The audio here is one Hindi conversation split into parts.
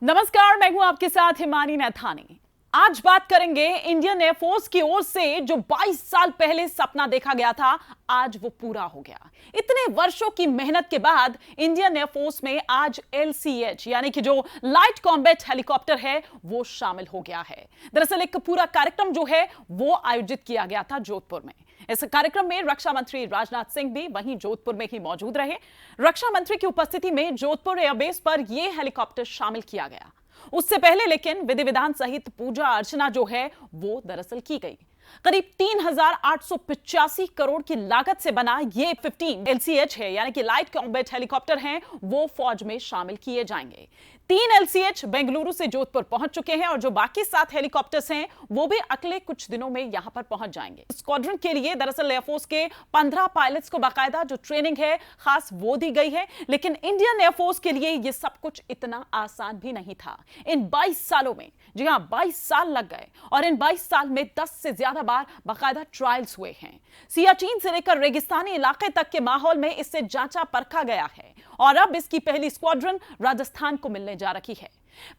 नमस्कार, मैं हूं आपके साथ हिमानी नैथानी। आज बात करेंगे इंडियन एयरफोर्स की ओर से जो 22 साल पहले सपना देखा गया था, आज वो पूरा हो गया। इतने वर्षों की मेहनत के बाद इंडियन एयरफोर्स में आज LCH यानी कि जो लाइट कॉम्बैट हेलीकॉप्टर है वो शामिल हो गया है। दरअसल एक पूरा कार्यक्रम जो है वो आयोजित किया गया था जोधपुर में। इस कार्यक्रम में रक्षा मंत्री राजनाथ सिंह भी वहीं जोधपुर में ही मौजूद रहे। रक्षा मंत्री की उपस्थिति में जोधपुर एयरबेस पर यह हेलीकॉप्टर शामिल किया गया। उससे पहले लेकिन विधि विधान सहित पूजा अर्चना जो है वो दरअसल की गई। करीब 3,885 करोड़ की लागत से बना ये 15 LCH है यानी कि लाइट कॉम्बैट हेलीकॉप्टर हैं, वो फौज में शामिल किए जाएंगे। 3 LCH बेंगलुरु से जोधपुर पहुंच चुके हैं और जो बाकी 7 हेलीकॉप्टर्स हैं वो भी अगले कुछ दिनों में यहां पर पहुंच जाएंगे। स्क्वाड्रन के लिए दरअसल एयरफोर्स के 15 पायलट्स को बाकायदा जो ट्रेनिंग है खास वो दी गई है, लेकिन इंडियन एयरफोर्स के लिए ये सब कुछ इतना आसान भी नहीं था। इन 22 सालों में, जी हां 22 साल लग गए और इन 22 साल में 10 से ज्यादा बार बाकायदा ट्रायल्स हुए हैं। सियाचिन से लेकर रेगिस्तानी इलाके तक के माहौल में इससे जांचा परखा गया है और अब इसकी पहली स्क्वाड्रन राजस्थान को मिलने जा रही है।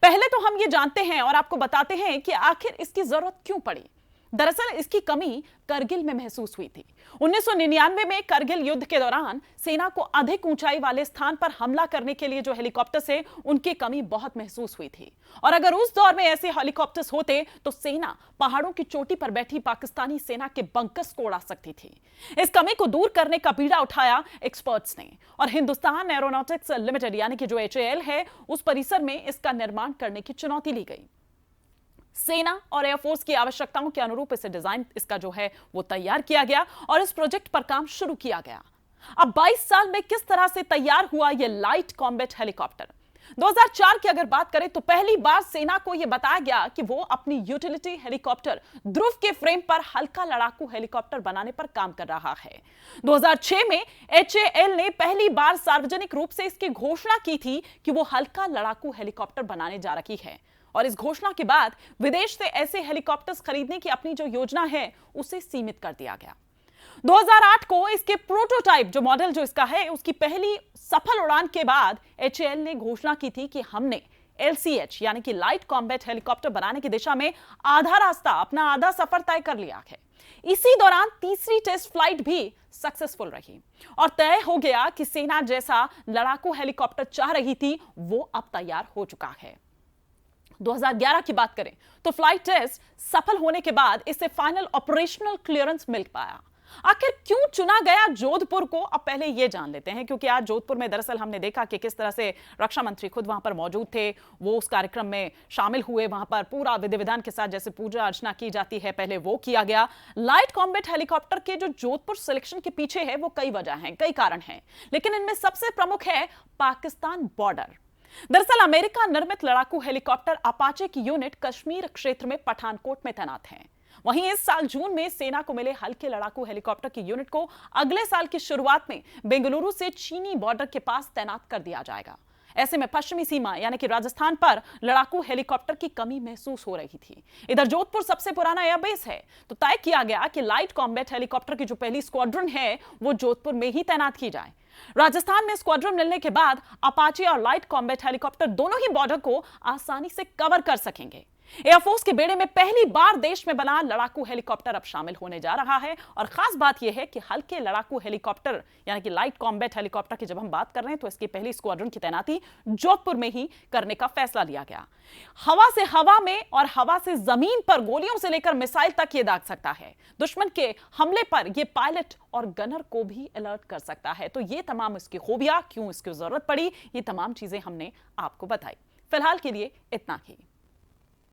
पहले तो हम ये जानते हैं और आपको बताते हैं कि आखिर इसकी जरूरत क्यों पड़ी। दरअसल इसकी कमी करगिल में महसूस हुई थी। 1999 में करगिल युद्ध के दौरान सेना को अधिक ऊंचाई वाले स्थान पर हमला करने के लिए जो हेलीकॉप्टर्स है उनकी कमी बहुत महसूस हुई थी और अगर उस दौर में ऐसे हेलीकॉप्टर्स होते तो सेना पहाड़ों की चोटी पर बैठी पाकिस्तानी सेना के बंकर्स को उड़ा सकती थी। इस कमी को दूर करने का बीड़ा उठाया एक्सपर्ट्स ने और हिंदुस्तान एरोनॉटिक्स लिमिटेड यानी कि जो HAL है उस परिसर में इसका निर्माण करने की चुनौती ली गई। सेना और एयरफोर्स की आवश्यकताओं के अनुरूप इसे डिजाइन इसका जो है वो तैयार किया गया और इस प्रोजेक्ट पर काम शुरू किया गया। अब 22 साल में किस तरह से तैयार हुआ यह लाइट कॉम्बैट हेलीकॉप्टर। 2004 की अगर बात करें तो पहली बार सेना को यह बताया गया कि वो अपनी यूटिलिटी हेलीकॉप्टर ध्रुव के फ्रेम पर हल्का लड़ाकू हेलीकॉप्टर बनाने पर काम कर रहा है। 2006 में HAL ने पहली बार सार्वजनिक रूप से इसकी घोषणा की थी कि वो हल्का लड़ाकू हेलीकॉप्टर बनाने जा रही है और इस घोषणा के बाद विदेश से ऐसे हेलीकॉप्टर्स खरीदने की अपनी जो योजना है उसे सीमित कर दिया गया। 2008 को इसके प्रोटोटाइप जो मॉडल जो इसका है उसकी पहली सफल उड़ान के बाद HAL ने घोषणा की थी कि हमने LCH यानी कि लाइट कॉम्बैट हेलीकॉप्टर बनाने की दिशा में आधा रास्ता, अपना आधा सफर तय कर लिया है। इसी दौरान तीसरी टेस्ट फ्लाइट भी सक्सेसफुल रही और तय हो गया कि सेना जैसा लड़ाकू हेलीकॉप्टर चाह रही थी वो अब तैयार हो चुका है। 2011 की बात करें तो फ्लाइट टेस्ट सफल होने के बाद इसे फाइनल ऑपरेशनल क्लियरेंस मिल पाया। आखिर क्यों चुना गया जोधपुर को, अब पहले यह जान लेते हैं, क्योंकि आज जोधपुर में दरअसल हमने देखा कि किस तरह से रक्षा मंत्री खुद वहां पर मौजूद थे, वो उस कार्यक्रम में शामिल हुए। वहां पर पूरा विधि विधान के साथ जैसे पूजा अर्चना की जाती है पहले वो किया गया। लाइट कॉम्बैट हेलीकॉप्टर के जो जोधपुर सिलेक्शन के पीछे है वो कई वजह हैं, कई कारण हैं, लेकिन इनमें सबसे प्रमुख है पाकिस्तान बॉर्डर। दरअसल अमेरिका निर्मित लड़ाकू हेलीकॉप्टर अपाचे की यूनिट कश्मीर क्षेत्र में पठानकोट में तैनात है। वहीं इस साल जून में सेना को मिले हल्के लड़ाकू हेलीकॉप्टर की यूनिट को अगले साल की शुरुआत में बेंगलुरु से चीनी बॉर्डर के पास तैनात कर दिया जाएगा। ऐसे में पश्चिमी सीमा यानी कि राजस्थान पर लड़ाकू हेलीकॉप्टर की कमी महसूस हो रही थी। इधर जोधपुर सबसे पुराना एयरबेस है तो तय किया गया कि लाइट कॉम्बैट हेलीकॉप्टर की जो पहली स्क्वाड्रन है वो जोधपुर में ही तैनात की जाए। राजस्थान में स्क्वाड्रन मिलने के बाद अपाचे और लाइट कॉम्बैट हेलीकॉप्टर दोनों ही बॉर्डर को आसानी से कवर कर सकेंगे। एयरफोर्स के बेड़े में पहली बार देश में बना लड़ाकू हेलीकॉप्टर अब शामिल होने जा रहा है और खास बात यह है कि हल्के लड़ाकू हेलीकॉप्टर यानी कि लाइट कॉम्बैट हेलीकॉप्टर की जब हम बात कर रहे हैं तो इसकी पहली स्क्वाड्रन की तैनाती जोधपुर में ही करने का फैसला लिया गया। हवा से हवा में और हवा से जमीन पर गोलियों से लेकर मिसाइल तक ये दाग सकता है। दुश्मन के हमले पर यह पायलट और गनर को भी अलर्ट कर सकता है। तो ये तमाम इसकी खूबियां, क्यों इसकी जरूरत पड़ी, ये तमाम चीजें हमने आपको बताई। फिलहाल के लिए इतना ही।